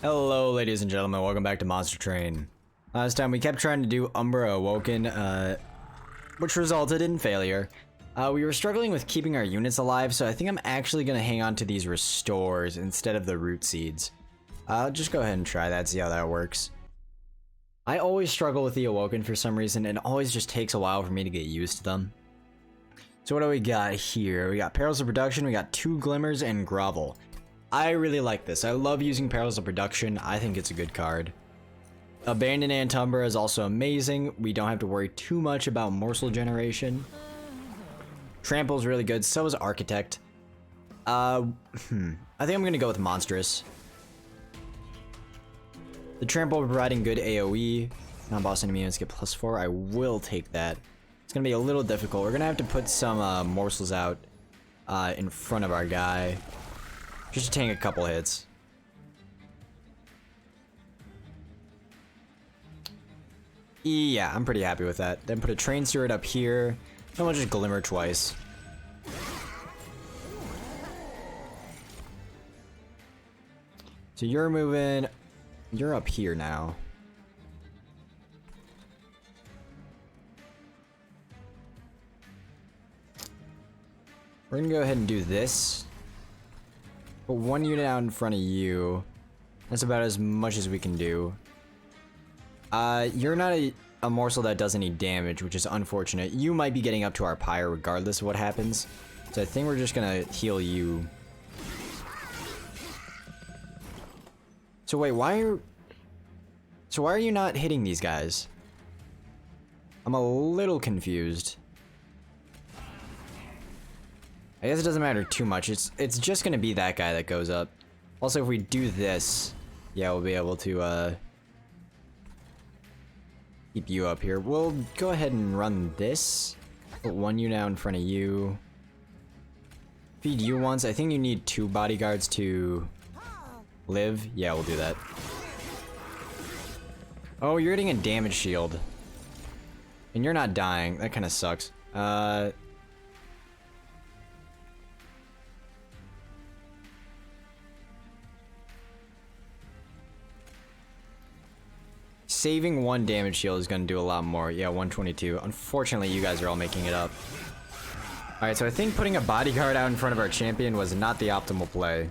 Hello, ladies and gentlemen. Welcome back to Monster Train. Last time we kept trying to do Umbra Awoken, which resulted in failure. We were struggling with keeping our units alive, so I think I'm actually going to hang on to these restores instead of the root seeds. I'll just go ahead and try that, see how that works. I always struggle with the Awoken for some reason, and it always just takes a while for me to get used to them. So what do we got here? We got Perils of Production, we got 2 Glimmers, and Grovel. I really like this. I love using Perils of Production. I think it's a good card. Abandoned Antumbra is also amazing. We don't have to worry too much about morsel generation. Trample's really good. So is Architect. I think I'm gonna go with Monstrous. The Trample providing good AoE. Non-boss enemy units get +4. I will take that. It's gonna be a little difficult. We're gonna have to put some morsels out in front of our guy. Just to tank a couple hits. Yeah, I'm pretty happy with that. Then put a Train Steward up here. Then we'll just Glimmer twice. So you're moving... You're up here now. We're gonna go ahead and do this. Put 1 unit out in front of you. That's about as much as we can do. You're not a morsel that does any damage, which is unfortunate. You might be getting up to our pyre regardless of what happens. So I think we're just gonna heal you. So wait, why are you not hitting these guys? I'm a little confused. I guess it doesn't matter too much. It's just gonna be that guy that goes up. Also, if we do this, yeah, we'll be able to keep you up here. We'll go ahead and run this. Put 1 unit out in front of you. Feed you once. I think you need 2 bodyguards to live. Yeah, we'll do that. Oh, you're getting a damage shield. And you're not dying. That kind of sucks. Saving 1 damage shield is going to do a lot more. Yeah, 122. Unfortunately, you guys are all making it up. Alright, so I think putting a bodyguard out in front of our champion was not the optimal play.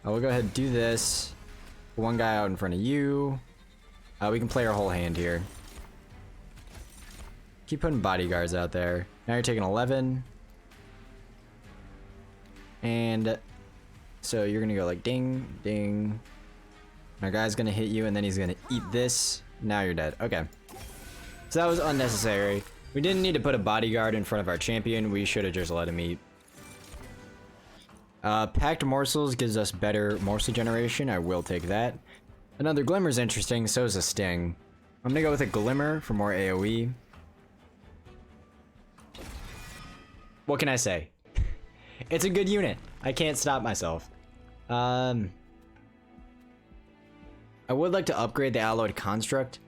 We'll go ahead and do this. Put 1 guy out in front of you. We can play our whole hand here. Keep putting bodyguards out there. Now you're taking 11. And so you're going to go like ding, ding. Our guy's gonna hit you, and then he's gonna eat this. Now you're dead. Okay. So that was unnecessary. We didn't need to put a bodyguard in front of our champion. We should have just let him eat. Packed Morsels gives us better morsel generation. I will take that. Another Glimmer's interesting, so is a Sting. I'm gonna go with a Glimmer for more AoE. What can I say? It's a good unit. I can't stop myself. I would like to upgrade the Alloyed Construct,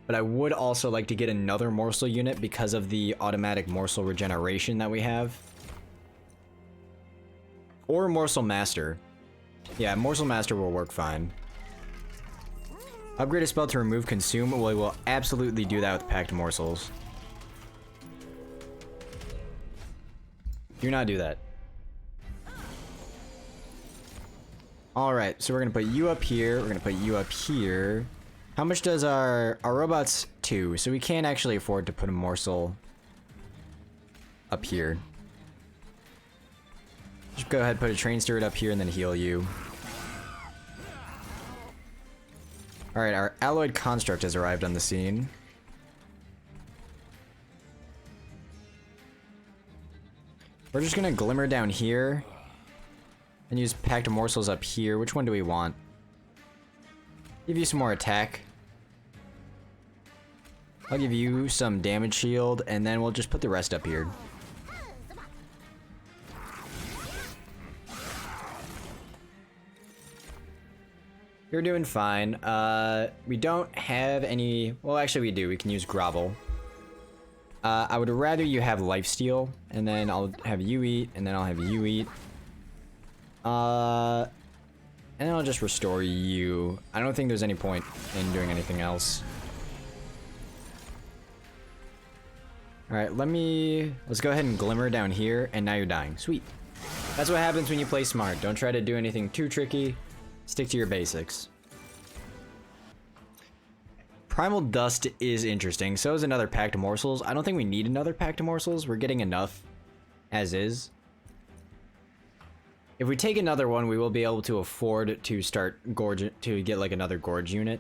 but I would also like to get another morsel unit because of the automatic morsel regeneration that we have. Or Morsel Master. Yeah, Morsel Master will work fine. Upgrade a spell to remove Consume. Well, we will absolutely do that with Packed Morsels. Do not do that. Alright, so we're gonna put you up here, we're gonna put you up here. How much does our robot's 2, so we can't actually afford to put a morsel up here. Just go ahead, put a Train Steward up here and then heal you. Alright, our Alloyed Construct has arrived on the scene. We're just gonna Glimmer down here. And use Packed Morsels up here. Which one do we want? Give you some more attack. I'll give you some damage shield, and then we'll just put the rest up here. You're doing fine. We don't have any... Well, actually we do. We can use Grovel. I would rather you have Lifesteal, and then I'll have you eat, and then I'll have you eat. And And then I'll just restore you. I don't think there's any point in doing anything else. Alright, let's go ahead and glimmer down here, and now you're dying. Sweet. That's what happens when you play smart. Don't try to do anything too tricky. Stick to your basics. Primal Dust is interesting. So is another Pact of Morsels. I don't think we need another Pact of Morsels. We're getting enough as is. If we take another one, we will be able to afford to start to get like another Gorge unit.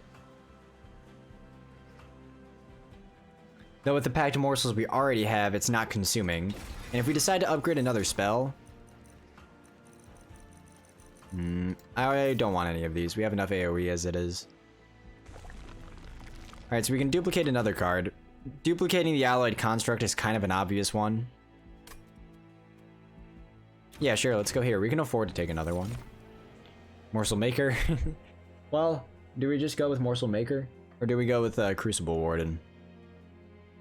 Though with the Pact of Morsels we already have, it's not consuming. And if we decide to upgrade another spell... I don't want any of these. We have enough AoE as it is. Alright, so we can duplicate another card. Duplicating the Alloyed Construct is kind of an obvious one. Yeah, sure, let's go here. We can afford to take another one. Morsel Maker. Well, do we just go with Morsel Maker? Or do we go with Crucible Warden?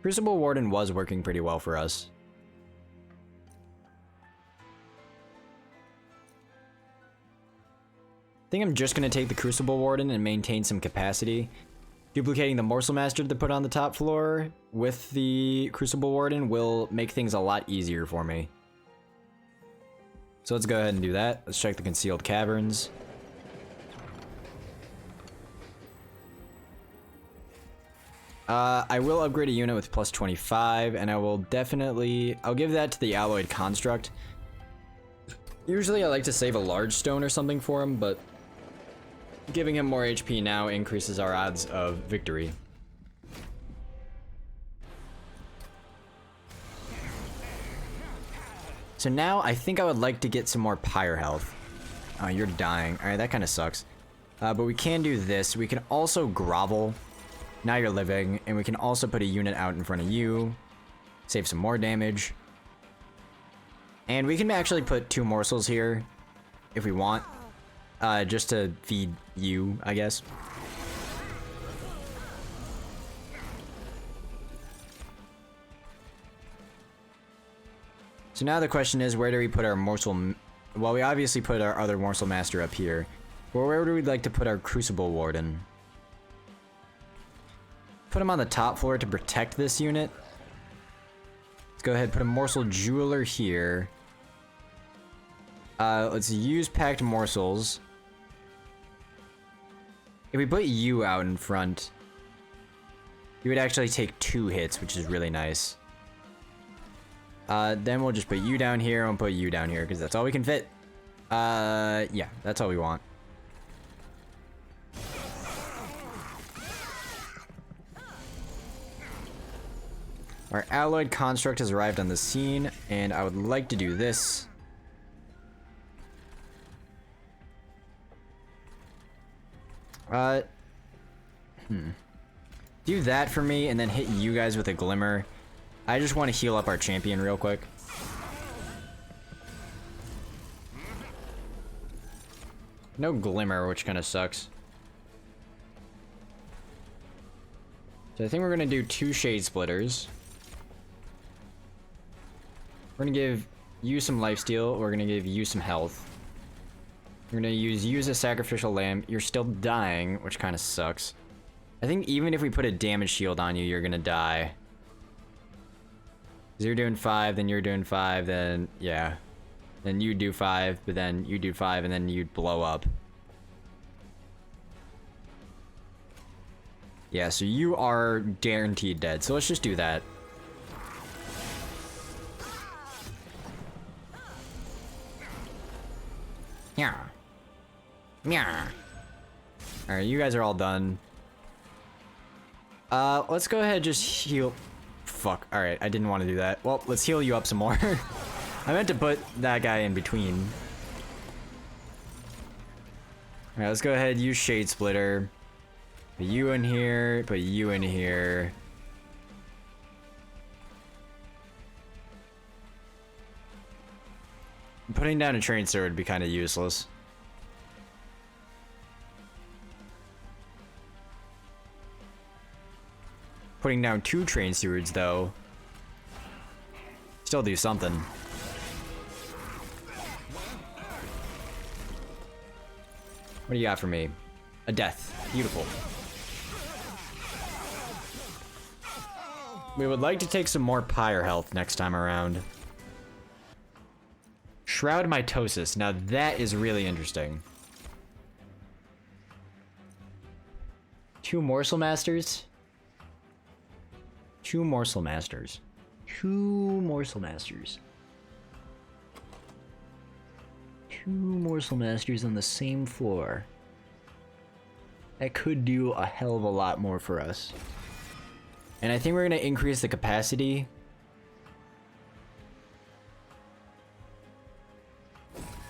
Crucible Warden was working pretty well for us. I think I'm just going to take the Crucible Warden and maintain some capacity. Duplicating the Morsel Master to put on the top floor with the Crucible Warden will make things a lot easier for me. So let's go ahead and do that. Let's check the Concealed Caverns. I will upgrade a unit with plus 25, and I'll give that to the Alloyed Construct. Usually I like to save a large stone or something for him, but giving him more HP now increases our odds of victory. So now I think I would like to get some more Pyre health. Oh, you're dying. Alright, that kind of sucks. But we can do this. We can also grovel. Now you're living. And we can also put a unit out in front of you. Save some more damage. And we can actually put 2 morsels here if we want. Just to feed you, I guess. So now the question is, where do we put our morsel... Well, we obviously put our other Morsel Master up here. But where would we like to put our Crucible Warden? Put him on the top floor to protect this unit. Let's go ahead and put a Morsel Jeweler here. Let's use Packed Morsels. If we put you out in front, you would actually take 2 hits, which is really nice. Then we'll just put you down here and put you down here, because that's all we can fit. Yeah, that's all we want. Our Alloyed Construct has arrived on the scene, and I would like to do this. Do that for me, and then hit you guys with a Glimmer. I just want to heal up our champion real quick. No Glimmer, which kind of sucks. So I think we're going to do 2 Shade Splitters. We're going to give you some lifesteal. We're going to give you some health. We're going to use you as a sacrificial lamb. You're still dying, which kind of sucks. I think even if we put a damage shield on you, you're going to die. You're doing 5, then you're doing 5, then yeah. Then you do 5, but then you do 5, and then you blow up. Yeah, so you are guaranteed dead. So let's just do that. Yeah. Yeah. Alright, you guys are all done. Let's go ahead and just heal. Fuck. Alright, I didn't want to do that. Well, let's heal you up some more. I meant to put that guy in between. Alright, let's go ahead and use Shade Splitter. Put you in here, put you in here. Putting down a train sword would be kind of useless. Putting down 2 train swords, though, still do something. What do you got for me? A death. Beautiful. We would like to take some more pyre health next time around. Shroud Mitosis. Now that is really interesting. 2 Morsel Masters. 2 Morsel Masters. 2 Morsel Masters. 2 Morsel Masters on the same floor. That could do a hell of a lot more for us. And I think we're going to increase the capacity.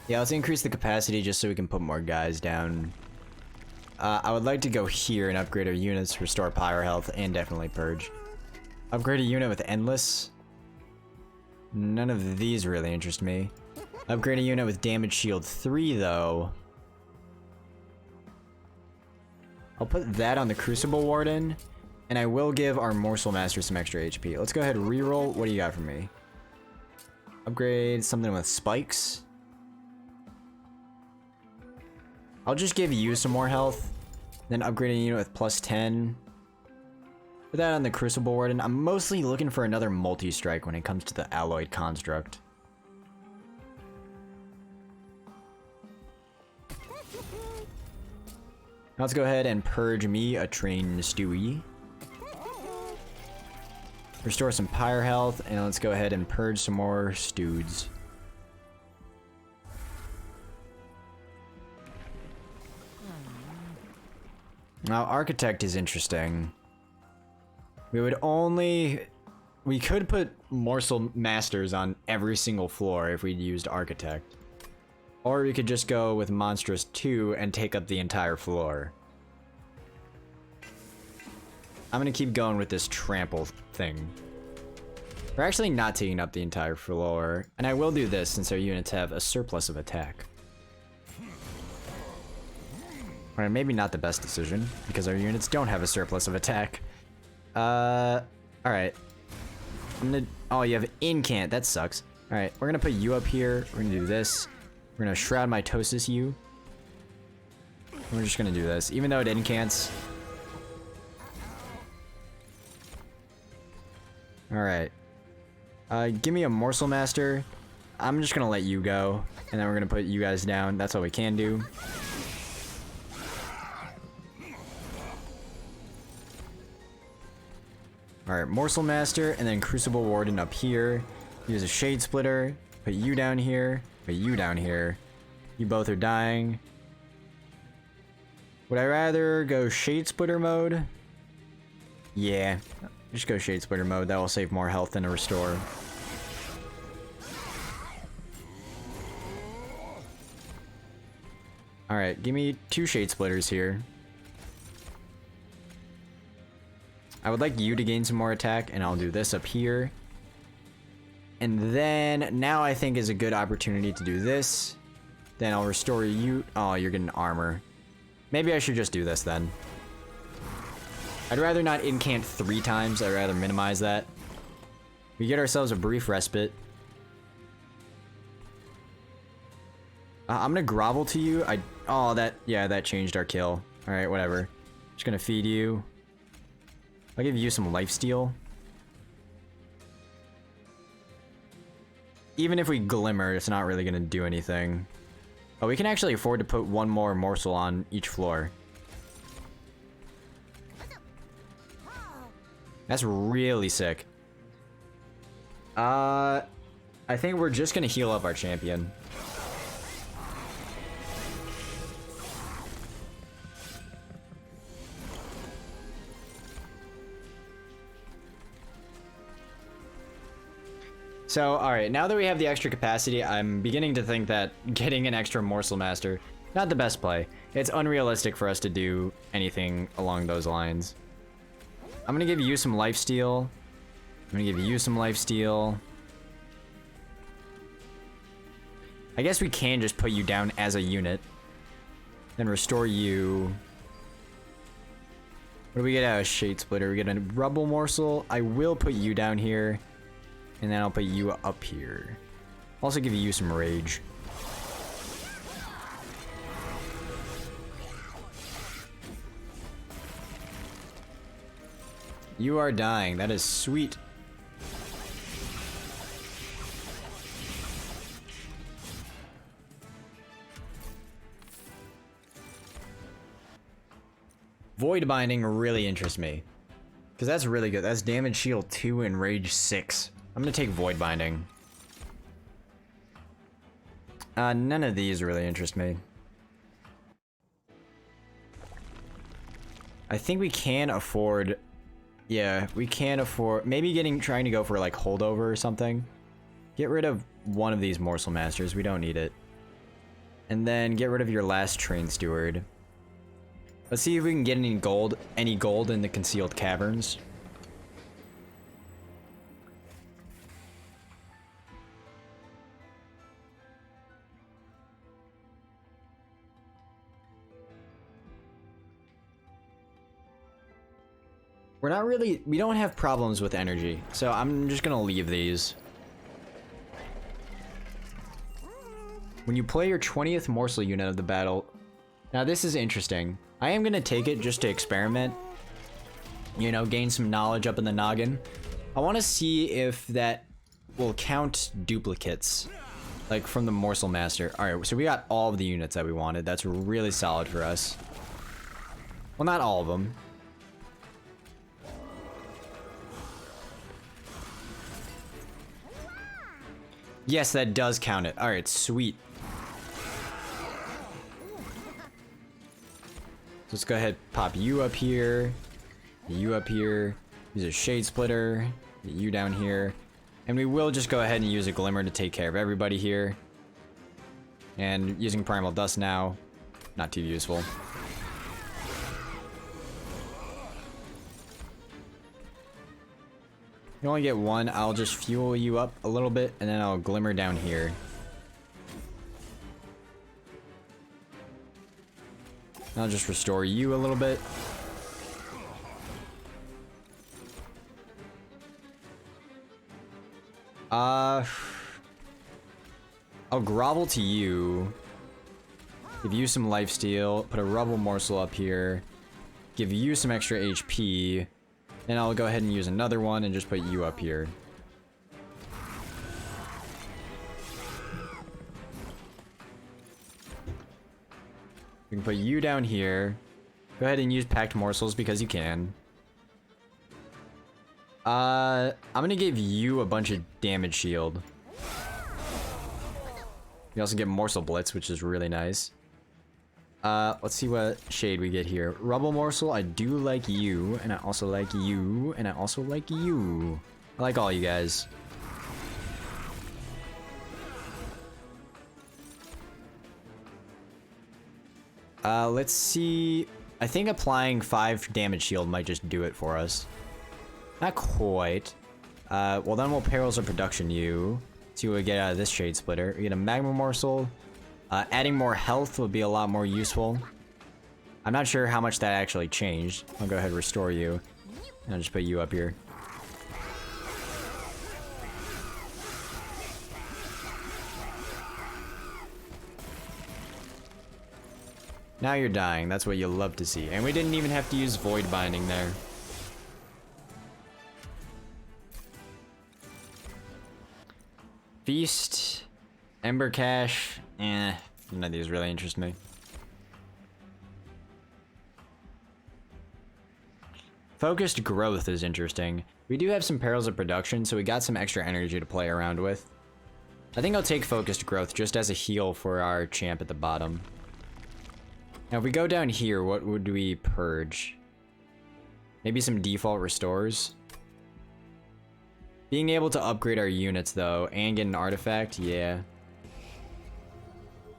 Yeah, let's increase the capacity just so we can put more guys down. I would like to go here and upgrade our units, restore pyre health, and definitely purge. Upgrade a unit with endless. None of these really interest me. Upgrade a unit with damage shield 3 though. I'll put that on the Crucible Warden, and I will give our Morsel Master some extra HP. Let's go ahead and reroll. What do you got for me? Upgrade something with spikes. I'll just give you some more health, then upgrade a unit with plus 10. Put that on the Crucible Warden. I'm mostly looking for another multi-strike when it comes to the Alloyed Construct. Let's go ahead and purge me a trained Stewie. Restore some pyre health, and let's go ahead and purge some more Stoods. Now, Architect is interesting. We could put Morsel Masters on every single floor if we'd used Architect. Or we could just go with Monstrous 2 and take up the entire floor. I'm gonna keep going with this Trample thing. We're actually not taking up the entire floor, and I will do this since our units have a surplus of attack. Alright, maybe not the best decision, because our units don't have a surplus of attack. Alright. Oh, you have Incant, that sucks. Alright, we're gonna put you up here, we're gonna do this. We're gonna Shroud Mitosis you. We're just gonna do this, even though it incants. Alright. Give me a Morsel Master. I'm just gonna let you go, and then we're gonna put you guys down. That's all we can do. Alright, Morsel Master, and then Crucible Warden up here. Use a Shade Splitter. Put you down here. Put you down here. You both are dying. Would I rather go Shade Splitter mode? Yeah. Just go Shade Splitter mode. That will save more health than a restore. Alright, give me 2 Shade Splitters here. I would like you to gain some more attack, and I'll do this up here. And then, now I think is a good opportunity to do this. Then I'll restore you. Oh, you're getting armor. Maybe I should just do this then. I'd rather not incant 3 times. I'd rather minimize that. We get ourselves a brief respite. I'm gonna grovel to you. Oh, that changed our kill. Alright, whatever. Just gonna feed you. I'll give you some lifesteal. Even if we glimmer, it's not really gonna do anything. Oh, we can actually afford to put 1 more morsel on each floor. That's really sick. I think we're just gonna heal up our champion. So, alright, now that we have the extra capacity, I'm beginning to think that getting an extra Morsel Master, not the best play. It's unrealistic for us to do anything along those lines. I'm gonna give you some lifesteal. I'm gonna give you some lifesteal. I guess we can just put you down as a unit. Then restore you. What do we get out of Shade Splitter? We get a Rubble Morsel. I will put you down here. And then I'll put you up here. Also give you some rage. You are dying. That is sweet. Void Binding really interests me. Because that's really good. That's damage shield 2 and rage 6. I'm gonna take Void Binding. None of these really interest me. I think we can afford... Yeah, we can afford... Maybe trying to go for like holdover or something. Get rid of one of these Morsel Masters. We don't need it. And then get rid of your last Train Steward. Let's see if we can get any gold in the Concealed Caverns. We don't have problems with energy, so I'm just gonna leave these. When you play your 20th morsel unit of the battle, now this is interesting. I am gonna take it just to experiment, you know, gain some knowledge up in the noggin. I want to see if that will count duplicates, like from the Morsel Master. Alright, so we got all of the units that we wanted. That's really solid for us. Well, not all of them. Yes, that does count it. Alright, sweet. So let's go ahead, pop you up here, you up here, use a Shade Splitter, get you down here, and we will just go ahead and use a Glimmer to take care of everybody here. And using Primal Dust now, not too useful. You only get one, I'll just fuel you up a little bit, and then I'll Glimmer down here. I'll just restore you a little bit. I'll grovel to you. Give you some lifesteal. Put a rubble morsel up here. Give you some extra HP. Then I'll go ahead and use another one and just put you up here. We can put you down here. Go ahead and use packed morsels because you can. I'm gonna give you a bunch of damage shield. You also get morsel blitz, which is really nice. Let's see what shade we get here. Rubble morsel, I do like you, and I also like you, and I also like you. I like all you guys. Let's see. I think applying 5 damage shield might just do it for us. Not quite. Well then we'll Perils of Production you. See what we get out of this Shade Splitter. We get a Magma Morsel. Adding more health would be a lot more useful. I'm not sure how much that actually changed. I'll go ahead and restore you. And I'll just put you up here. Now you're dying. That's what you love to see. And we didn't even have to use Void Binding there. Feast. Ember Cache. None of these really interest me. Focused Growth is interesting. We do have some Perils of Production, so we got some extra energy to play around with. I think I'll take Focused Growth just as a heal for our champ at the bottom. Now if we go down here, what would we purge? Maybe some default restores? Being able to upgrade our units though, and get an artifact, yeah.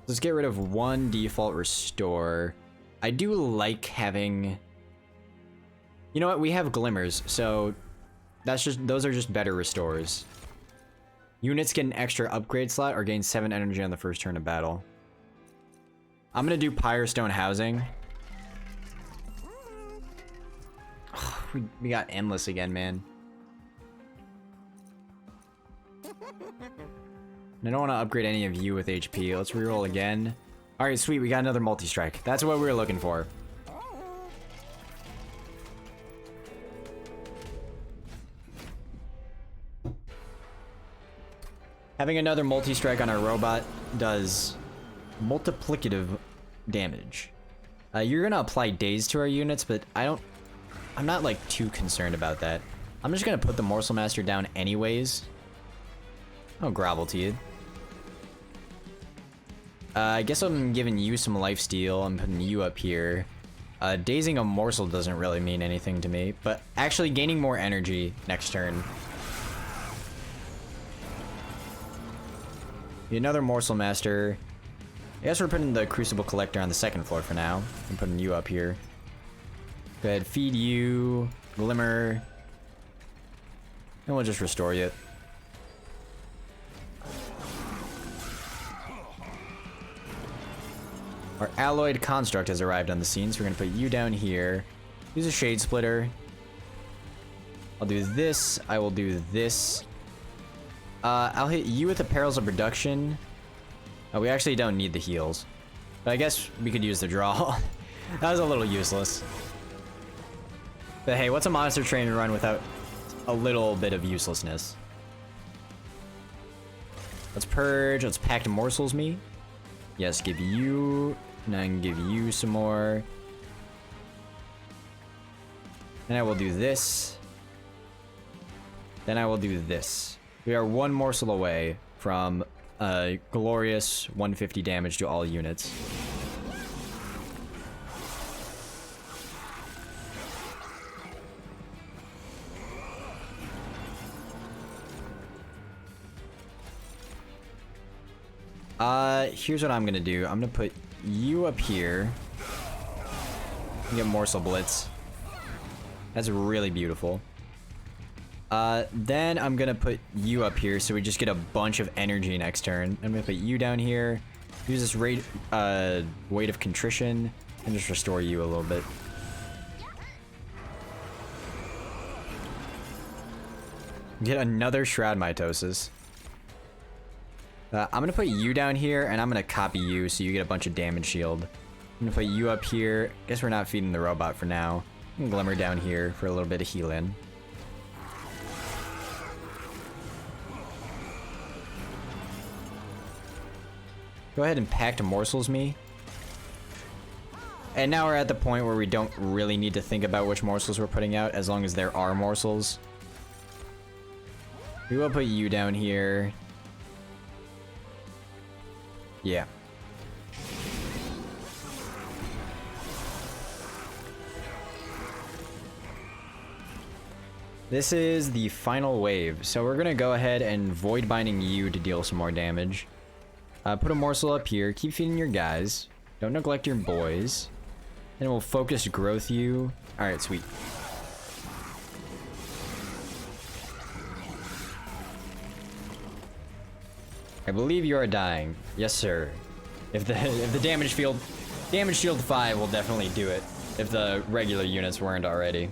Let's get rid of one default restore. I do like having... You know what, we have Glimmers, so those are just better restores. Units get an extra upgrade slot or gain 7 energy on the first turn of battle. I'm gonna do Pyrestone Housing. We got Endless again, man. I don't want to upgrade any of you with HP. Let's reroll again. Alright, sweet, we got another multi-strike. That's what we were looking for. Having another multi-strike on our robot does multiplicative damage. You're gonna apply daze to our units, but I'm not like too concerned about that. I'm just gonna put the Morsel Master down anyways. Oh, Grovel Teeth. I guess I'm giving you some lifesteal. I'm putting you up here. Dazing a morsel doesn't really mean anything to me, but actually gaining more energy next turn. Another Morsel Master. I guess we're putting the Crucible Collector on the second floor for now. I'm putting you up here. Go ahead, feed you, Glimmer, and we'll just restore you. Our Alloyed Construct has arrived on the scene, so we're gonna put you down here. Use a Shade Splitter. I'll do this. I will do this. I'll hit you with the Perils of Reduction. We actually don't need the heals, but I guess we could use the draw. That was a little useless. But hey, what's a monster train run without a little bit of uselessness? Let's purge. Let's Pact Morsels me. Yes, give you. And I can give you some more. Then I will do this. Then I will do this. We are one morsel away from glorious 150 damage to all units. Here's what I'm gonna do. I'm gonna put you up here. Get Morsel Blitz. That's really beautiful. Then I'm gonna put you up here so we just get a bunch of energy next turn. I'm gonna put you down here. Use this Weight of Contrition and just restore you a little bit. Get another Shroud Mitosis. I'm gonna put you down here and I'm gonna copy you so you get a bunch of damage shield. I'm gonna put you up here. Guess we're not feeding the robot for now. And Glimmer down here for a little bit of heal in. Go ahead and Pact Morsels me. And now we're at the point where we don't really need to think about which morsels we're putting out, as long as there are morsels. We will put you down here. Yeah. This is the final wave, so we're gonna go ahead and Void Binding you to deal some more damage. Put a morsel up here, keep feeding your guys. Don't neglect your boys. Then we'll focus growth you. Alright, sweet. I believe you are dying. Yes, sir. If the damage shield 5 will definitely do it. If the regular units weren't already.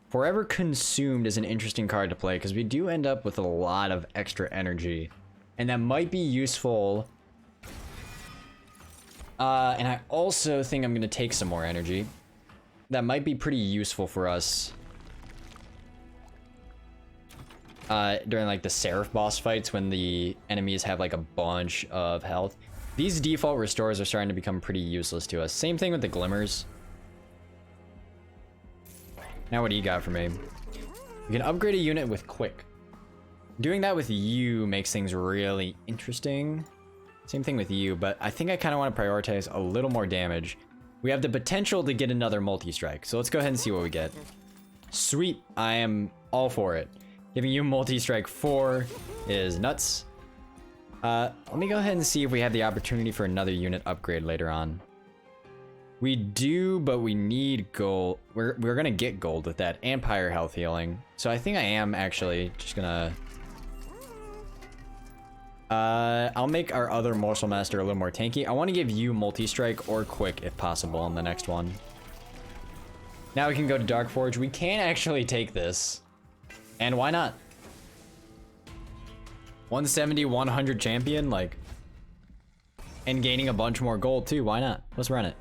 Forever Consumed is an interesting card to play because we do end up with a lot of extra energy. And that might be useful. And I also think I'm going to take some more energy. That might be pretty useful for us. During like the Seraph boss fights when the enemies have like a bunch of health. These default restores are starting to become pretty useless to us. Same thing with the Glimmers. Now what do you got for me? We can upgrade a unit with Quick. Doing that with you makes things really interesting. Same thing with you, but I think I kind of want to prioritize a little more damage. We have the potential to get another multi-strike, so let's go ahead and see what we get. Sweet, I am all for it. Giving you multi-strike 4 is nuts. Let me go ahead and see if we have the opportunity for another unit upgrade later on. We do, but we need gold. We're gonna get gold with that and Pyre health healing. So I think I am actually just gonna... I'll make our other Morsel Master a little more tanky. I want to give you multi-strike or Quick if possible on the next one. Now we can go to Dark Forge. We can actually take this. And why not? 170, 100 champion, like... And gaining a bunch more gold too, why not? Let's run it.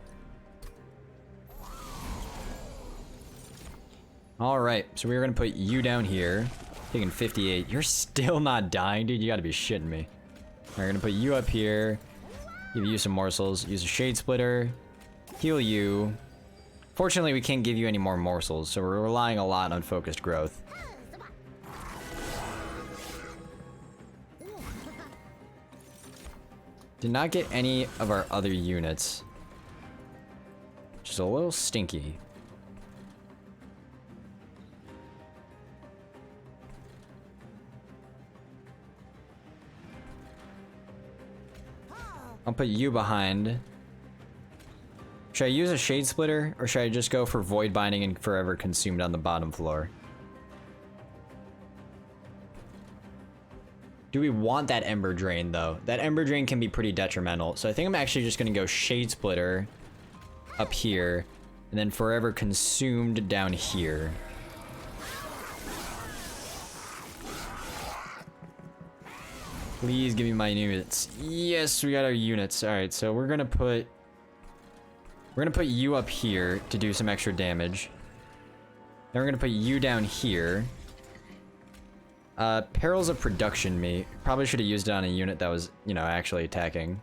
Alright, so we're gonna put you down here. Taking 58. You're still not dying, dude. You gotta be shitting me. We're gonna put you up here. Give you some morsels. Use a shade splitter. Heal you. Fortunately, we can't give you any more morsels, so we're relying a lot on focused growth. Did not get any of our other units. Which is a little stinky. I'll put you behind. Should I use a shade splitter, or should I just go for void binding and forever consumed on the bottom floor? Do we want that ember drain though? That ember drain can be pretty detrimental. So I think I'm actually just gonna go shade splitter up here, and then forever consumed down here. Please give me my units. Yes, we got our units. All right, so we're gonna put you up here to do some extra damage. Then we're gonna put you down here. Perils of Production meat. Probably should have used it on a unit that was, you know, actually attacking.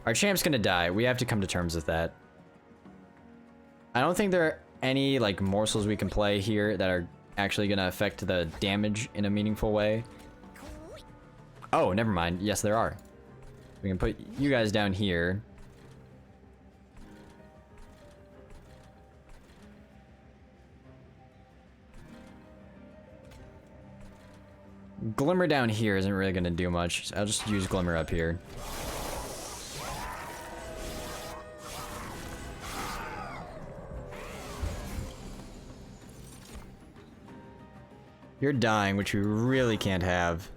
Our champ's gonna die. We have to come to terms with that. I don't think there are any, like, morsels we can play here that are actually gonna affect the damage in a meaningful way. Oh, never mind. Yes, there are. We can put you guys down here. Glimmer down here isn't really going to do much. So I'll just use Glimmer up here. You're dying, which we really can't have.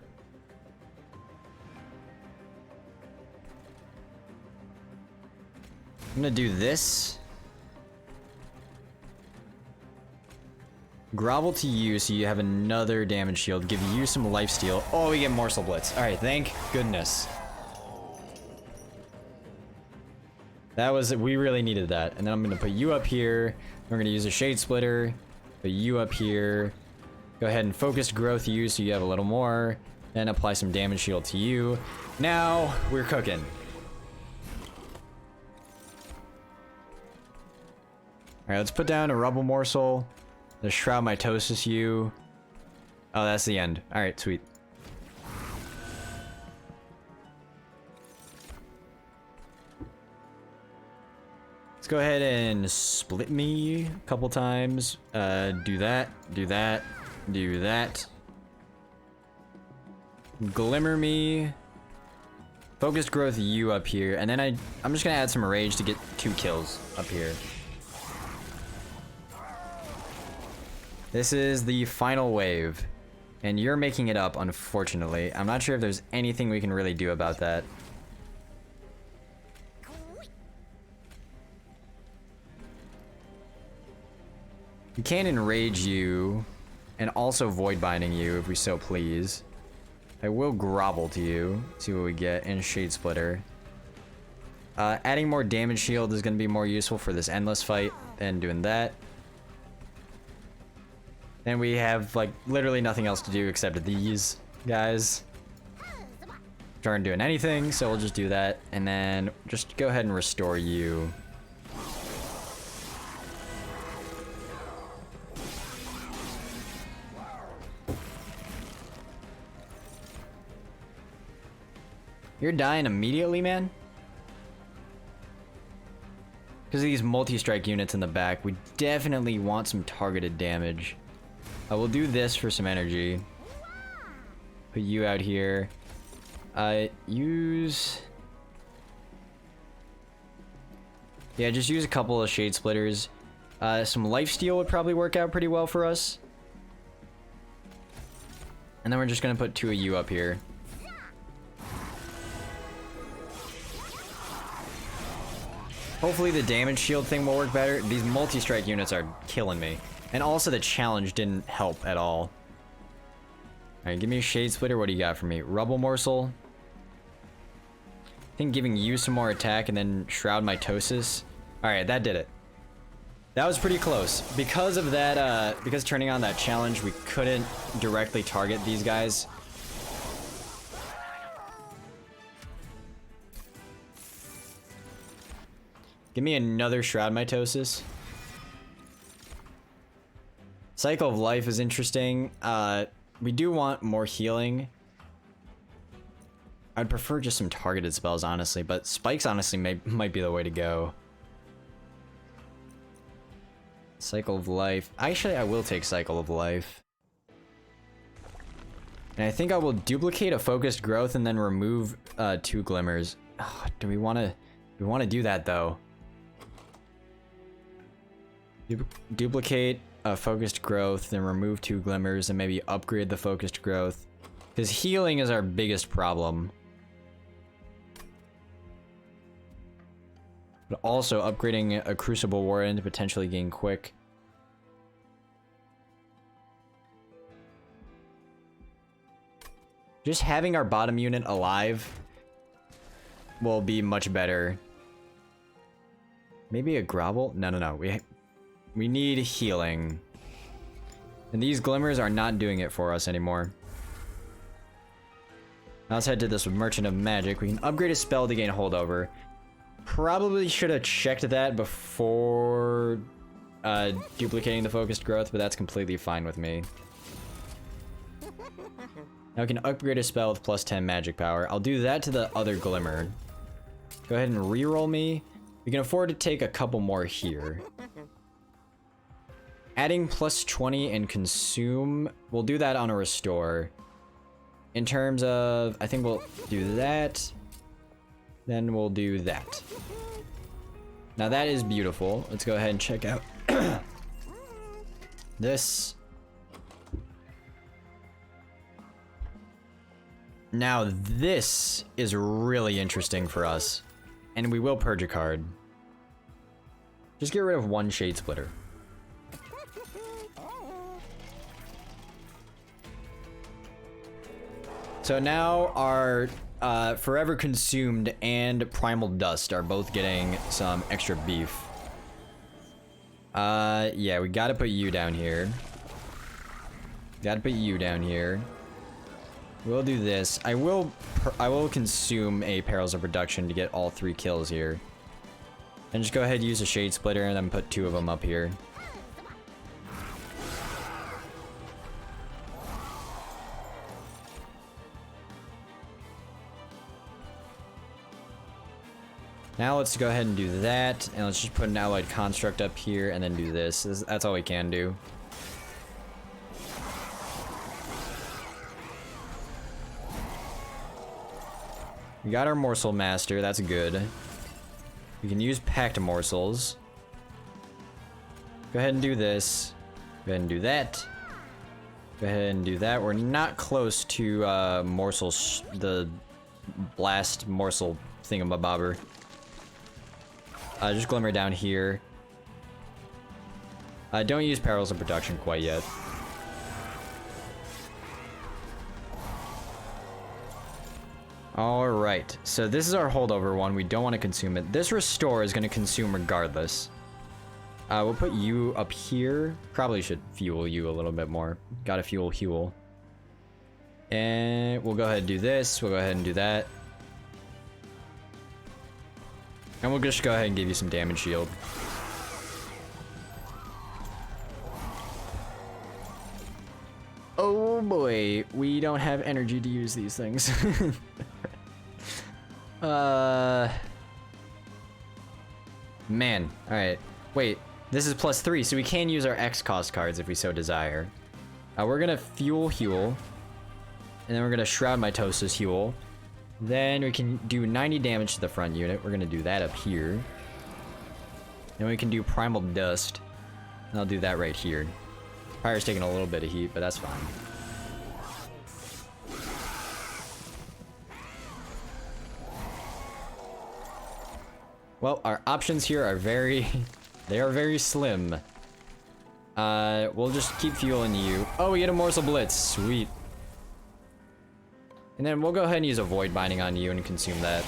I'm gonna do this. Grovel to you so you have another damage shield. Give you some lifesteal. Oh, we get Morsel Blitz. Alright, thank goodness. That was, we really needed that. And then I'm gonna put you up here. We're gonna use a Shade Splitter. Put you up here. Go ahead and focused growth you so you have a little more. Then apply some damage shield to you. Now, we're cooking. Alright, let's put down a Rubble Morsel. The Shroud Mitosis you. Oh, that's the end. Alright, sweet. Let's go ahead and split me a couple times. Do that, do that, do that. Glimmer me. Focused growth you up here. And then I'm just gonna add some rage to get 2 kills up here. This is the final wave, and you're making it up, unfortunately. I'm not sure if there's anything we can really do about that. We can enrage you, and also void binding you if we so please. I will grovel to you, see what we get, and Shade Splitter. Adding more damage shield is going to be more useful for this endless fight than doing that. And we have, like, literally nothing else to do except these guys. Aren't doing anything, so we'll just do that. And then just go ahead and restore you. You're dying immediately, man? Because of these multi-strike units in the back, we definitely want some targeted damage. I will do this for some energy. Put you out here. Use... Yeah, just use a couple of Shade Splitters. Some Lifesteal would probably work out pretty well for us. And then we're just gonna put 2 of you up here. Hopefully the damage shield thing will work better. These multi-strike units are killing me. And also the challenge didn't help at all. Alright, give me a Shade Splitter. What do you got for me? Rubble Morsel. I think giving you some more attack and then Shroud Mitosis. Alright, that did it. That was pretty close. Because of that, because turning on that challenge, we couldn't directly target these guys. Give me another Shroud Mitosis. Cycle of Life is interesting. We do want more healing. I'd prefer just some targeted spells, honestly, but spikes honestly might be the way to go. Cycle of Life. Actually, I will take Cycle of Life. And I think I will duplicate a Focused Growth and then remove 2 Glimmers. Oh, do we want to do that though? Duplicate a Focused Growth, then remove 2 Glimmers, and maybe upgrade the Focused Growth. Because healing is our biggest problem. But also upgrading a Crucible Warden to potentially gain quick. Just having our bottom unit alive will be much better. Maybe a Grovel? No. We need healing. And these Glimmers are not doing it for us anymore. Now let's head to this with Merchant of Magic. We can upgrade a spell to gain holdover. Probably should have checked that before duplicating the Focused Growth, but that's completely fine with me. Now we can upgrade a spell with plus 10 magic power. I'll do that to the other Glimmer. Go ahead and reroll me. We can afford to take a couple more here. Adding plus 20 and consume, we'll do that on a restore. In terms of, I think we'll do that. Then we'll do that. Now that is beautiful. Let's go ahead and check out this. Now this is really interesting for us. And we will purge a card. Just get rid of 1 Shade Splitter. So now our Forever Consumed and Primal Dust are both getting some extra beef. Yeah, we gotta put you down here. Gotta put you down here. We'll do this. I will consume a Perils of Reduction to get all 3 kills here. And just go ahead and use a Shade Splitter and then put 2 of them up here. Now let's go ahead and do that, and let's just put an Allied Construct up here and then do this. That's all we can do. We got our Morsel Master, that's good. We can use Packed Morsels. Go ahead and do this. Go ahead and do that. Go ahead and do that. We're not close to the Blast Morsel thingamabobber. Just Glimmer down here. Don't use Perils of Production quite yet. Alright, so this is our holdover one. We don't want to consume it. This restore is going to consume regardless. We'll put you up here. Probably should fuel you a little bit more. Gotta fuel Huel. And we'll go ahead and do this. We'll go ahead and do that. And we'll just go ahead and give you some damage shield. Oh boy, we don't have energy to use these things. Man, alright. Wait, this is plus 3, so we can use our X cost cards if we so desire. We're gonna fuel Huel. And then we're gonna Shroud Mitosis Huel. Then we can do 90 damage to the front unit. We're gonna do that up here. Then we can do Primal Dust. And I'll do that right here. Fire's taking a little bit of heat, but that's fine. Well, our options here are they are very slim. We'll just keep fueling you. Oh, we get a Morsel Blitz, sweet. And then we'll go ahead and use a Void Binding on you and consume that.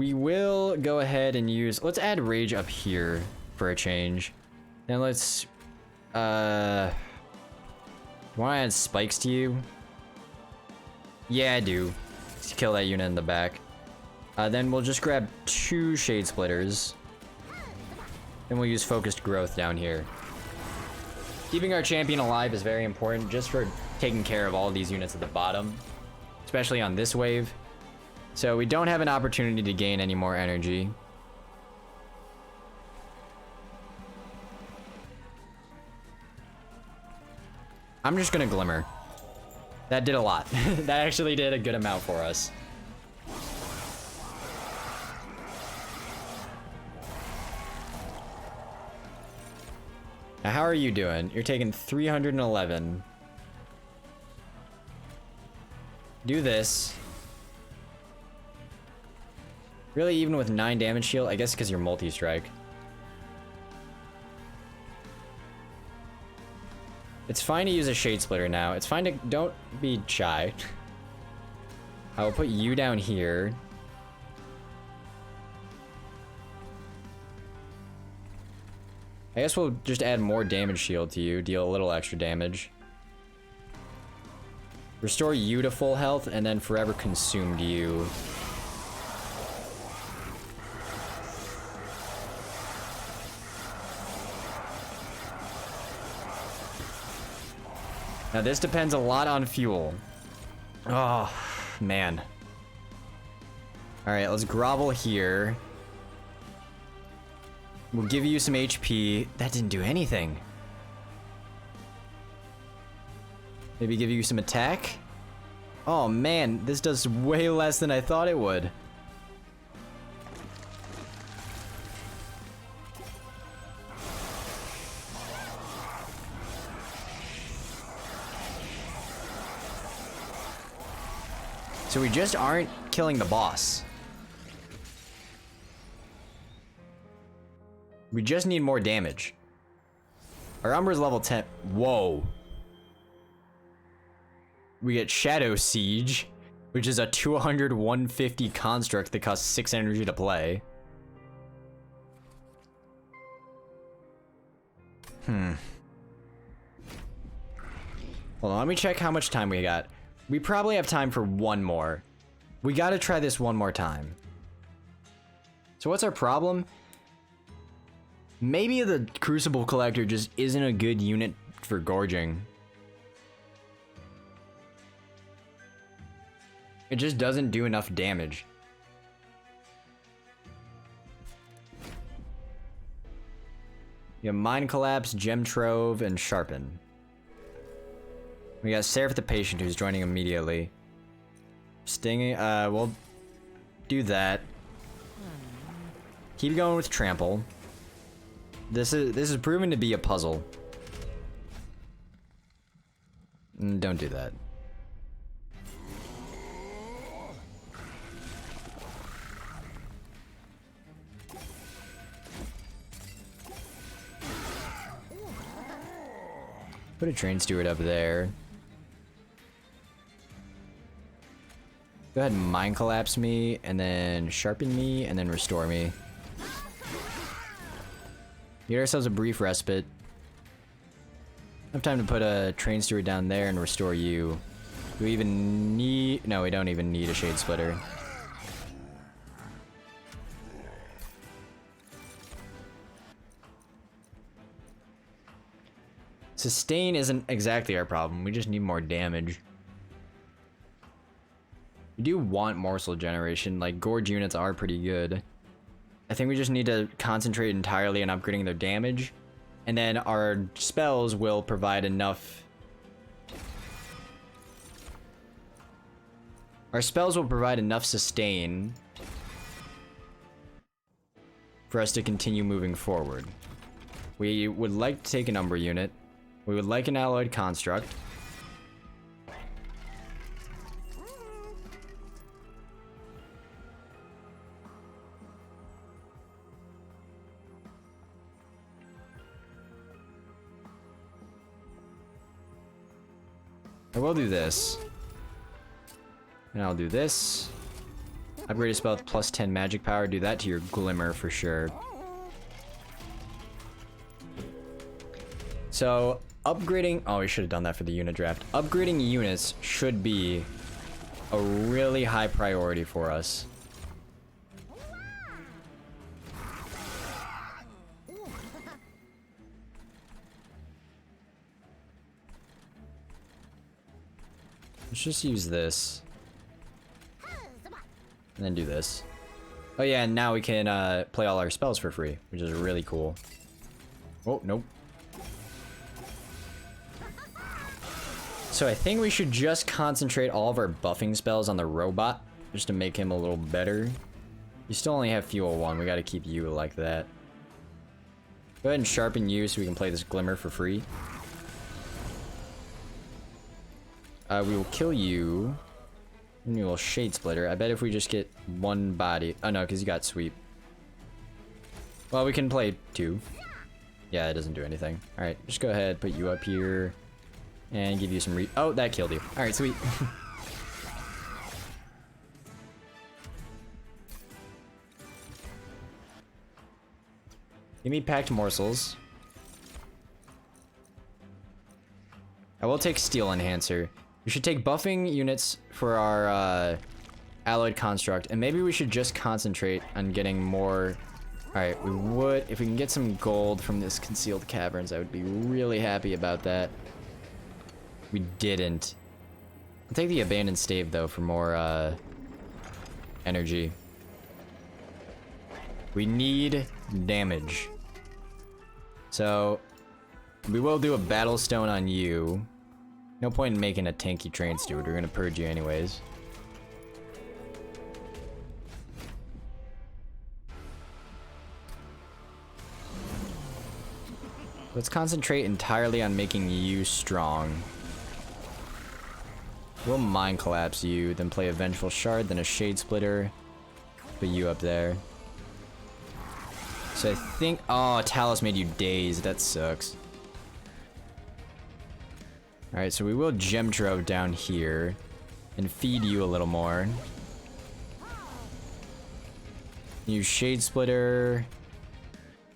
we will go ahead and use... Let's add Rage up here for a change. Then let's... Want to add Spikes to you? Yeah, I do. Let's kill that unit in the back. Then we'll just grab 2 Shade Splitters. Then we'll use Focused Growth down here. Keeping our champion alive is very important just for taking care of all these units at the bottom. Especially on this wave. So we don't have an opportunity to gain any more energy. I'm just gonna Glimmer. That did a lot. That actually did a good amount for us. Now, how are you doing? You're taking 311. Do this. Really, even with 9 damage shield? I guess because you're multi-strike. It's fine to use a Shade Splitter now. It's fine to... Don't be shy. I will put you down here. I guess we'll just add more damage shield to you. Deal a little extra damage. Restore you to full health, and then forever consumed you. Now this depends a lot on fuel. Oh, man. Alright, let's grovel here. We'll give you some HP. That didn't do anything. Maybe give you some attack? Oh man, this does way less than I thought it would. So we just aren't killing the boss. We just need more damage. Our Umbra's level 10. Whoa. We get Shadow Siege, which is a 200-150 construct that costs 6 energy to play. Hold on, let me check how much time we got. We probably have time for one more. We gotta try this one more time. So what's our problem? Maybe the Crucible Collector just isn't a good unit for gorging. It just doesn't do enough damage. You have Mind Collapse, Gem Trove, and Sharpen. We got Seraph the Patient who's joining immediately. Stinging, we'll do that. Keep going with Trample. This is proven to be a puzzle. Don't do that. Put a Train Steward up there. Go ahead and Mind Collapse me, and then Sharpen me, and then Restore me. Get ourselves a brief respite. Have time to put a Train Steward down there and restore you. Do we even need... No, we don't even need a Shade Splitter. Sustain isn't exactly our problem. We just need more damage. We do want Morsel Generation. Like, Gorge units are pretty good. I think we just need to concentrate entirely on upgrading their damage. And then our spells will provide enough... Our spells will provide enough sustain for us to continue moving forward. We would like to take an Umbra unit. We would like an Alloyed Construct. I will do this. And I'll do this. Upgrade a spell with plus 10 magic power. Do that to your Glimmer for sure. So, upgrading... Oh, we should have done that for the unit draft. Upgrading units should be a really high priority for us. Let's just use this. And then do this. Oh yeah, and now we can play all our spells for free, which is really cool. Oh, nope. So I think we should just concentrate all of our buffing spells on the robot, just to make him a little better. You still only have fuel 1, we gotta keep you like that. Go ahead and sharpen you so we can play this Glimmer for free. We will kill you. And you will Shade Splitter. I bet if we just get one body... Oh no, because you got Sweep. Well, we can play 2. Yeah, it doesn't do anything. Alright, just go ahead, put you up here. And give you some Oh, that killed you. Alright, sweet. Give me Packed Morsels. I will take Steel Enhancer. We should take buffing units for our Alloyed Construct, and maybe we should just concentrate on getting more... Alright, we would... If we can get some gold from this Concealed Caverns, I would be really happy about that. We didn't. I'll take the Abandoned Stave, though, for more energy. We need damage. So, we will do a Battle Stone on you. No point in making a tanky Train Steward. We're gonna purge you anyways. Let's concentrate entirely on making you strong. We'll Mind Collapse you, then play a Vengeful Shard, then a Shade Splitter. Put you up there. So I think... Oh, Talos made you dazed. That sucks. Alright, so we will Gem Trove down here. And feed you a little more. Use Shade Splitter.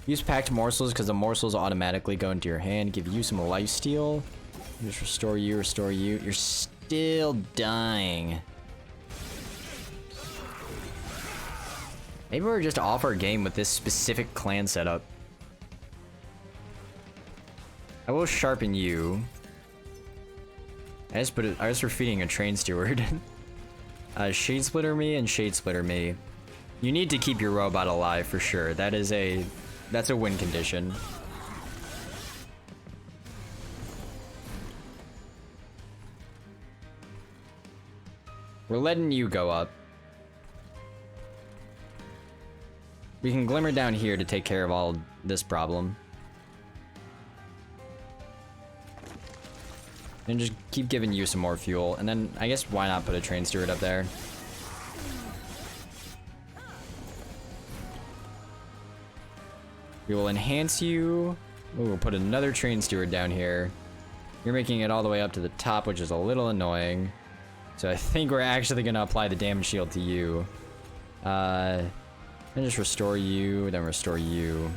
Use Packed Morsels, because the morsels automatically go into your hand. Give you some lifesteal. Just restore you, restore you. You're still dying. Maybe we're just off our game with this specific clan setup. I will sharpen you. I just for feeding a Train Steward. Shade Splitter me and Shade Splitter me. You need to keep your robot alive for sure. That's a win condition. We're letting you go up. We can Glimmer down here to take care of all this problem. And just keep giving you some more fuel. And then, I guess, why not put a Train Steward up there? We will enhance you. Ooh, we'll put another Train Steward down here. You're making it all the way up to the top, which is a little annoying. So I think we're actually gonna apply the damage shield to you. Then just restore you, then restore you.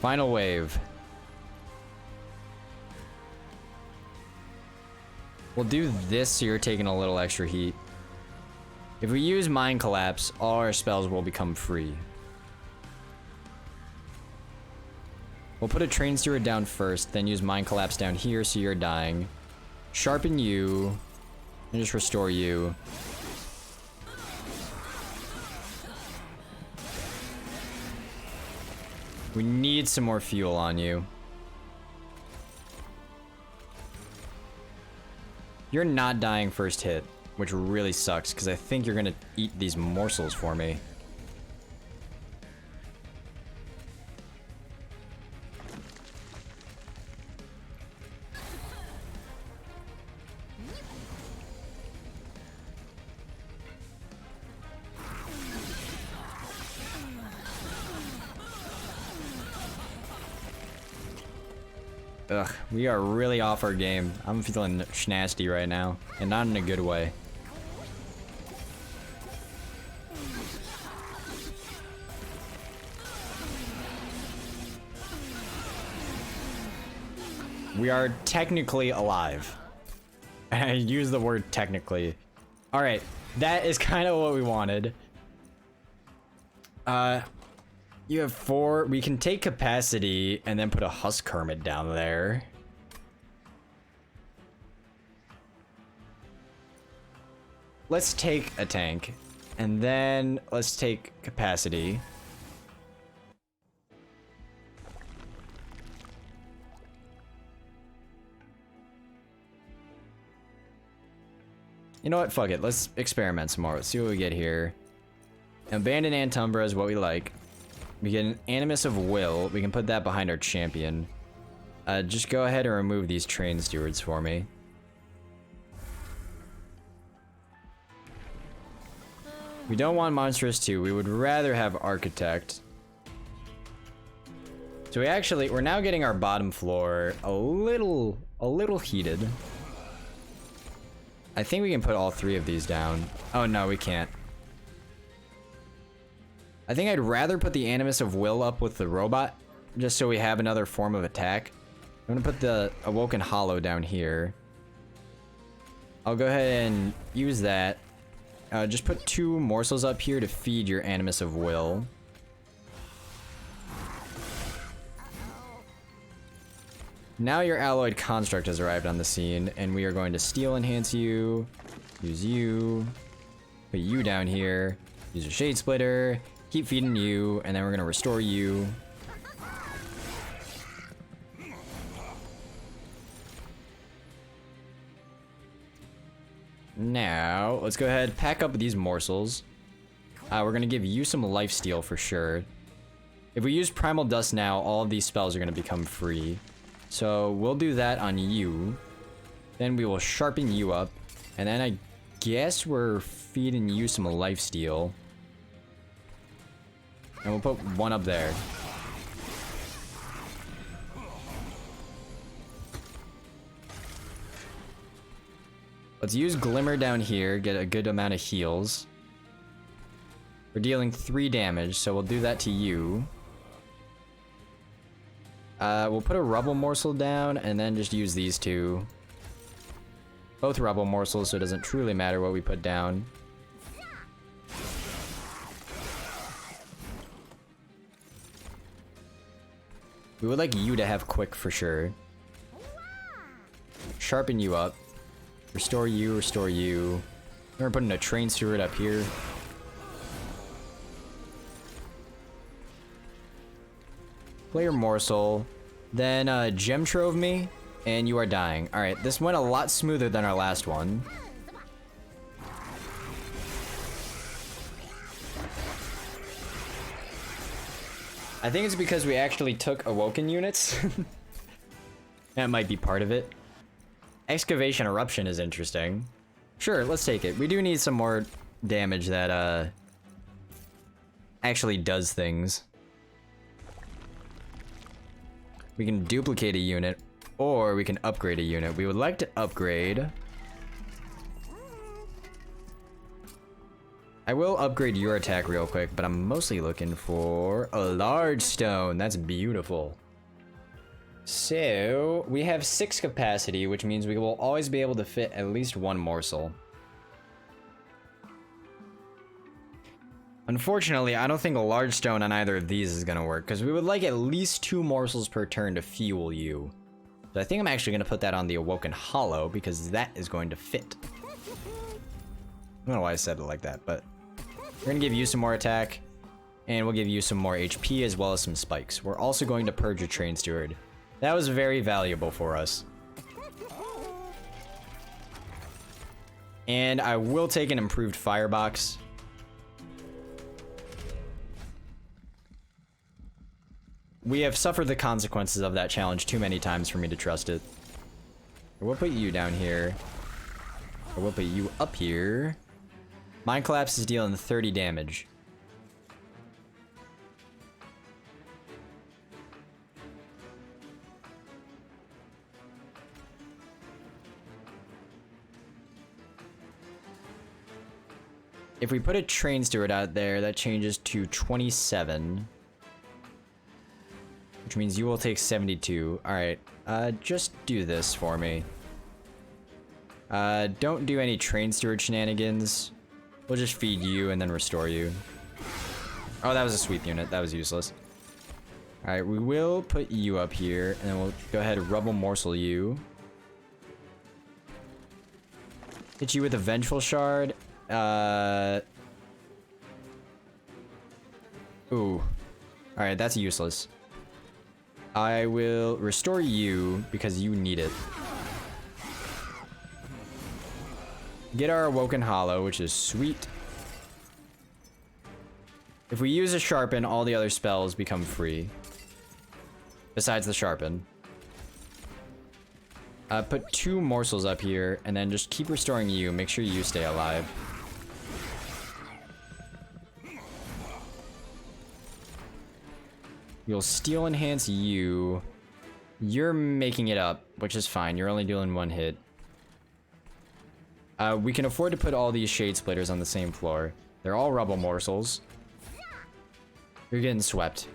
Final wave. We'll do this so you're taking a little extra heat. If we use Mind Collapse, all our spells will become free. We'll put a Train Steward down first, then use Mind Collapse down here so you're dying. Sharpen you, and just restore you. We need some more fuel on you. You're not dying first hit, which really sucks, because I think you're gonna eat these morsels for me. Ugh, we are really off our game. I'm feeling schnasty right now, and not in a good way. We are technically alive. I use the word technically. Alright, that is kind of what we wanted. You have 4. We can take capacity and then put a Husk Hermit down there. Let's take a tank. And then let's take capacity. You know what? Fuck it. Let's experiment some more. Let's see what we get here. Abandoned Antumbra is what we like. We get an Animus of Will. We can put that behind our champion. Just go ahead and remove these train stewards for me. We don't want Monstrous 2. We would rather have Architect. So we're now getting our bottom floor a little heated. I think we can put all 3 of these down. Oh no, we can't. I think I'd rather put the Animus of Will up with the robot, just so we have another form of attack. I'm gonna put the Awoken Hollow down here. I'll go ahead and use that. Just put 2 morsels up here to feed your Animus of Will. Now your Alloyed Construct has arrived on the scene, and we are going to Steel Enhance you, use you, put you down here, use a Shade Splitter, keep feeding you, and then we're gonna restore you. Now, let's go ahead, pack up these morsels. We're gonna give you some lifesteal for sure. If we use Primal Dust now, all of these spells are gonna become free. So we'll do that on you. Then we will sharpen you up. And then I guess we're feeding you some lifesteal. And we'll put 1 up there. Let's use Glimmer down here, get a good amount of heals. We're dealing 3 damage, so we'll do that to you. We'll put a Rubble Morsel down, and then just use these 2. Both Rubble Morsels, so it doesn't truly matter what we put down. We would like you to have quick for sure. Sharpen you up. Restore you, restore you. We're putting a Train Steward up here. Player Morsel. Then Gem Trove me, and you are dying. Alright, this went a lot smoother than our last one. I think it's because we actually took Awoken units. That might be part of it. Excavation Eruption is interesting. Sure, let's take it. We do need some more damage that actually does things. We can duplicate a unit, or we can upgrade a unit. We would like to upgrade. I will upgrade your attack real quick, but I'm mostly looking for a large stone. That's beautiful. So, we have 6 capacity, which means we will always be able to fit at least 1 morsel. Unfortunately, I don't think a large stone on either of these is going to work, because we would like at least 2 morsels per turn to fuel you. So I think I'm actually going to put that on the Awoken Hollow, because that is going to fit. I don't know why I said it like that, but we're going to give you some more attack, and we'll give you some more HP as well as some spikes. We're also going to purge a Train Steward. That was very valuable for us. And I will take an improved Firebox. We have suffered the consequences of that challenge too many times for me to trust it. We'll put you down here. Or we'll put you up here. Mind Collapse is dealing 30 damage. If we put a train steward out there, that changes to 27. Which means you will take 72. Alright, just do this for me. Don't do any train steward shenanigans. We'll just feed you and then restore you. Oh, that was a sweep unit. That was useless. Alright, we will put you up here, and then we'll go ahead and rubble morsel you. Hit you with a vengeful shard. Ooh. Alright, that's useless. I will restore you because you need it. Get our Awoken Hollow, which is sweet. If we use a Sharpen, all the other spells become free. Besides the Sharpen. Put 2 morsels up here, and then just keep restoring you. Make sure you stay alive. You'll Steel Enhance you. You're making it up, which is fine. You're only doing 1 hit. We can afford to put all these Shade Splitters on the same floor. They're all Rubble Morsels. You're getting swept.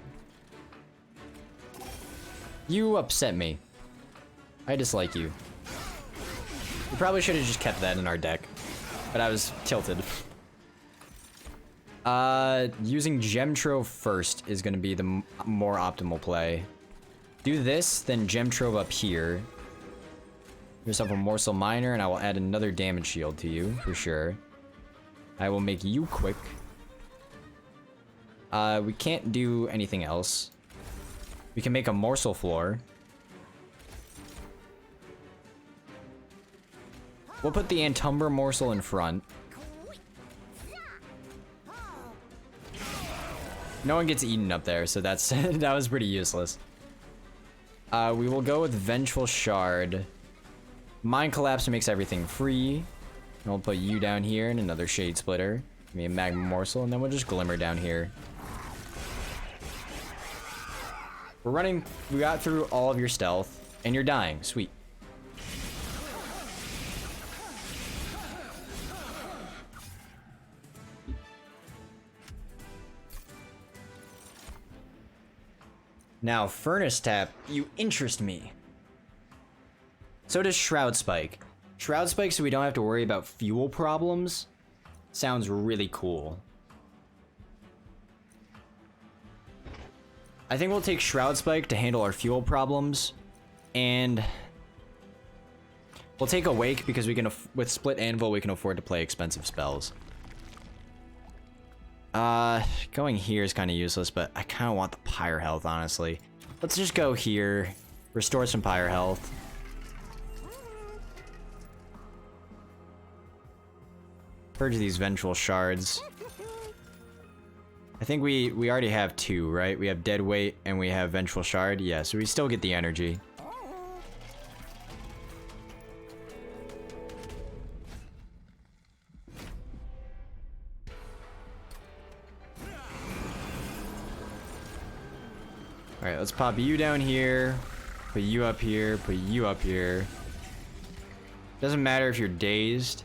You upset me. I dislike you. We probably should have just kept that in our deck, but I was tilted. Using Gem Trove first is going to be the more optimal play. Do this, then Gem Trove up here. Give yourself a Morsel Miner, and I will add another damage shield to you, for sure. I will make you quick. We can't do anything else. We can make a Morsel Floor. We'll put the Antumbra Morsel in front. No one gets eaten up there, so that's that was pretty useless. We will go with Vengeful Shard. Mind Collapse makes everything free. And we'll put you down here and another Shade Splitter. Give me a Magma Morsel, and then we'll just Glimmer down here. We're running. We got through all of your stealth, and you're dying. Sweet. Now, Furnace Tap, you interest me. So does Shroud Spike. Shroud Spike, so we don't have to worry about fuel problems. Sounds really cool. I think we'll take Shroud Spike to handle our fuel problems, and we'll take Awake because we can, with Split Anvil, we can afford to play expensive spells. Going here is kind of useless, but I kind of want the Pyre Health, honestly. Let's just go here, restore some Pyre Health. Purge these Vengeful Shards. I think we already have 2, right? We have Dead Weight and we have Vengeful Shard. Yeah, so we still get the energy. Alright, let's pop you down here, put you up here, put you up here. Doesn't matter if you're dazed.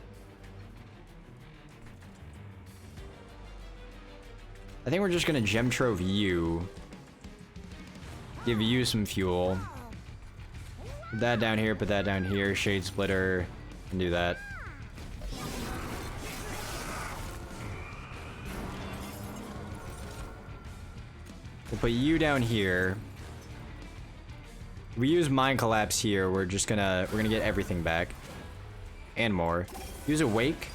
I think we're just gonna Gem Trove you. Give you some fuel. Put that down here, put that down here, Shade Splitter, and do that. We'll put you down here. We use Mind Collapse here. We're gonna get everything back. And more. Use Awake.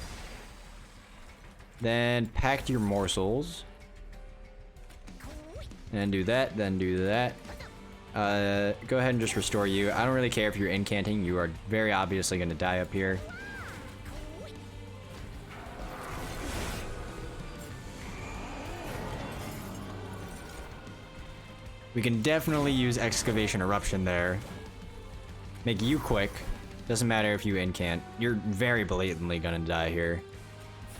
Then pack your morsels. And do that, then do that. Go ahead and just restore you. I don't really care if you're incanting. You are very obviously gonna die up here. We can definitely use Excavation Eruption there. Make you quick. Doesn't matter if you incant. You're very blatantly gonna die here.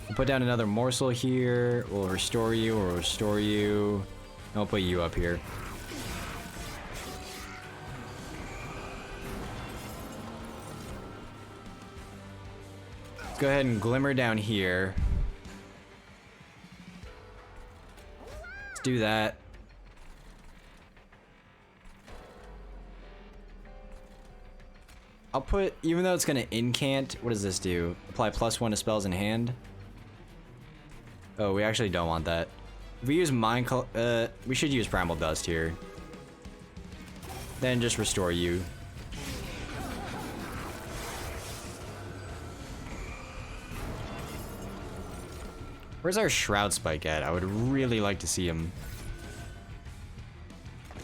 We'll put down another morsel here. We'll restore you. We'll restore you. And we'll put you up here. Let's go ahead and Glimmer down here. do that. I'll put, even though it's gonna incant, what does this do? Apply +1 to spells in hand? Oh, we actually don't want that. If we use we should use Primal Dust here. Then just restore you. Where's our Shroud Spike at? I would really like to see him.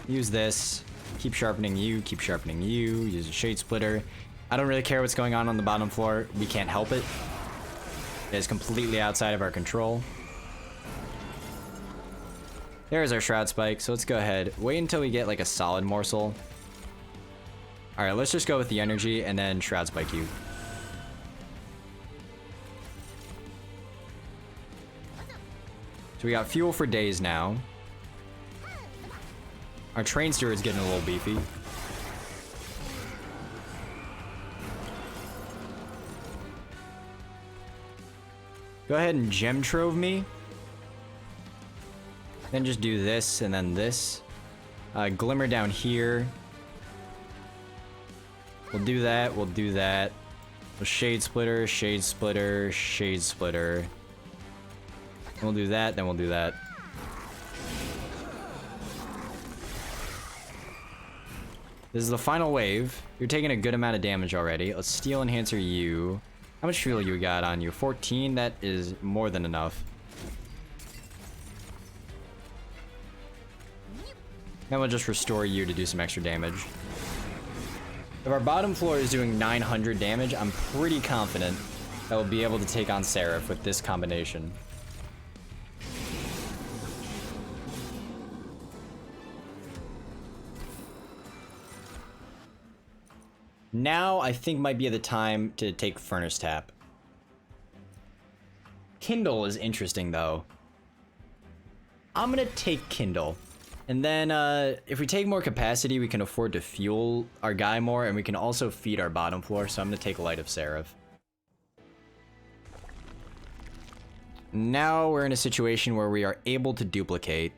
Use this. Keep sharpening you, keep sharpening you. Use a Shade Splitter. I don't really care what's going on the bottom floor. We can't help it. It is completely outside of our control. There's our Shroud Spike, so let's go ahead. Wait until we get like a solid morsel. Alright, let's just go with the energy and then Shroud Spike you. So we got fuel for days now. Our train steward's getting a little beefy. Go ahead and gem trove me. Then just do this and then this. Glimmer down here. We'll do that, we'll do that. We'll Shade Splitter, Shade Splitter, Shade Splitter. We'll do that, then we'll do that. This is the final wave. You're taking a good amount of damage already. Let's Steel Enhancer you. How much fuel you got on you? 14? That is more than enough. Then we'll just restore you to do some extra damage. If our bottom floor is doing 900 damage, I'm pretty confident that we'll be able to take on Seraph with this combination. Now, I think might be the time to take Furnace Tap. Kindle is interesting, though. I'm gonna take Kindle. And then, if we take more capacity, we can afford to fuel our guy more, and we can also feed our bottom floor, so I'm gonna take Light of Seraph. Now we're in a situation where we are able to duplicate.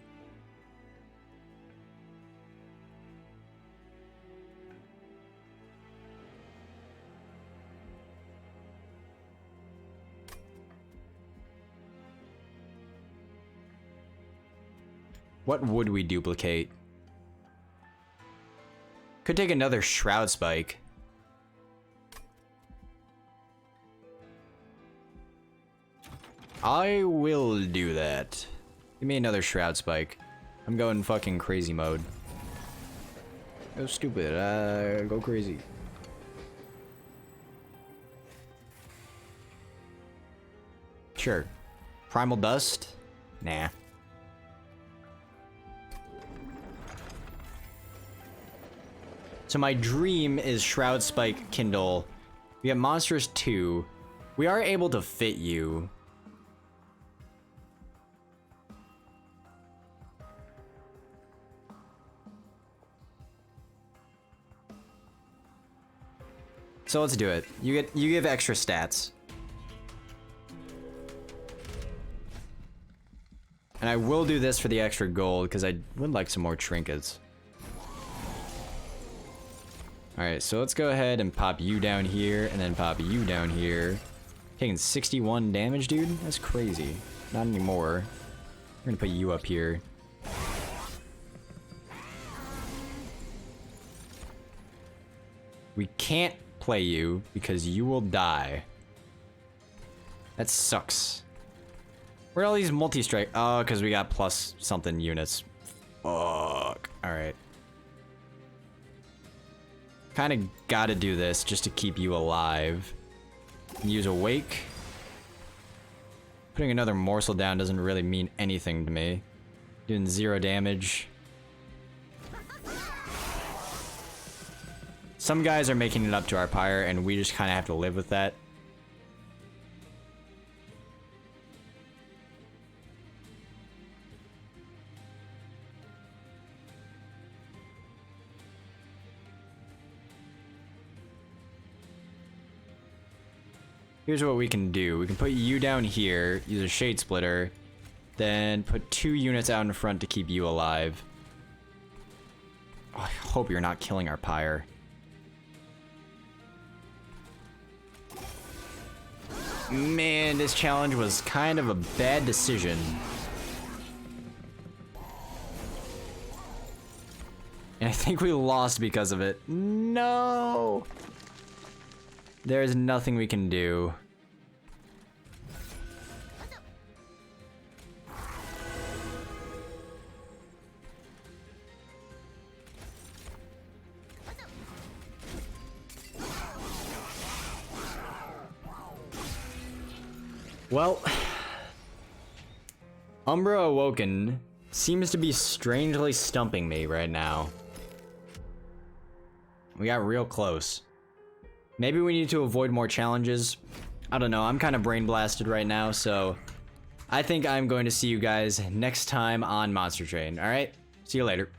What would we duplicate? Could take another Shroud Spike. I will do that. Give me another Shroud Spike. I'm going fucking crazy mode. Go stupid. Go crazy. Sure. Primal Dust? Nah. So my dream is Shroud Spike Kindle. We have Monstrous 2. We are able to fit you. So let's do it. You give extra stats. And I will do this for the extra gold because I would like some more trinkets. Alright, so let's go ahead and pop you down here, and then pop you down here. Taking 61 damage, dude? That's crazy. Not anymore. We're gonna put you up here. We can't play you, because you will die. That sucks. Where are all these multi-strike? Oh, because we got plus something units. Fuck. Alright. Kind of gotta do this just to keep you alive. Use Awake. Putting another morsel down doesn't really mean anything to me. Doing 0 damage. Some guys are making it up to our pyre, and we just kind of have to live with that. Here's what we can do. We can put you down here, use a Shade Splitter, Then put 2 units out in front to keep you alive. Oh, I hope you're not killing our pyre. Man, this challenge was kind of a bad decision. And I think we lost because of it. No! There's nothing we can do. Well, Umbra Awoken seems to be strangely stumping me right now. We got real close. Maybe we need to avoid more challenges. I don't know, I'm kind of brain blasted right now, so I think I'm going to see you guys next time on Monster Train. Alright, see you later.